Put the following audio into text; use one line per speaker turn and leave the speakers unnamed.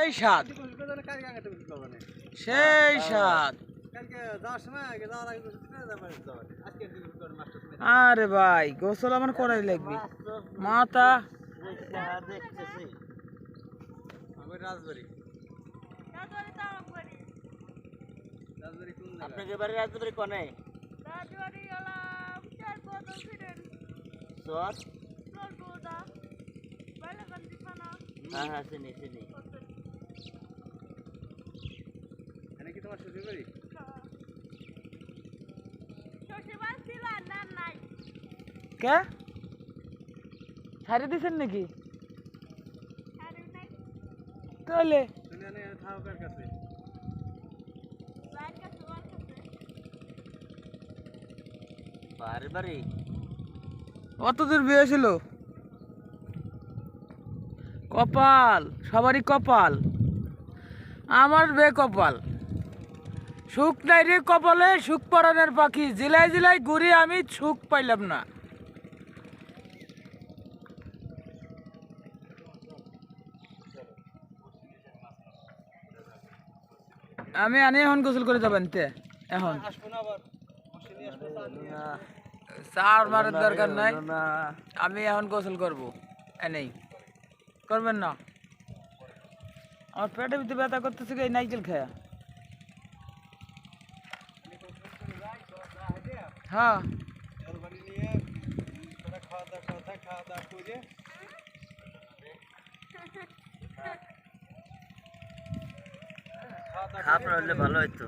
সেই স্বাদ সেই স্বাদ। আরে ভাই গোসল আমার করাই লাগবে মাথা।
আপনাকে বাড়ি রাজবাড়ি কোনে? হ্যাঁ হ্যাঁ চিনি চিনি।
কি তোমার শ্বশুর বাড়ি? কে ছাড়ি দিছেন নাকি? তাহলে
বাড়ি বাড়ি
কত দূর বিয়ে ছিল? কপাল সবারই কপাল, আমার বে কপাল। সুখ নাই রে কপালে, সুখ পরানের পাখি, জেলায় জেলায় ঘুরে আমি সুখ পাইলাম না। আমি আনি এখন গোসল করে যাবেন তে এখন চার মারের দরকার নাই, আমি এখন গোসল করবো। এনেই করবেন না? আমার পেটের ভিতরে ব্যথা করতেছে এই নাইকেল খেয়া। হ্যাঁ
খাওয়া হলে ভালো হইতো।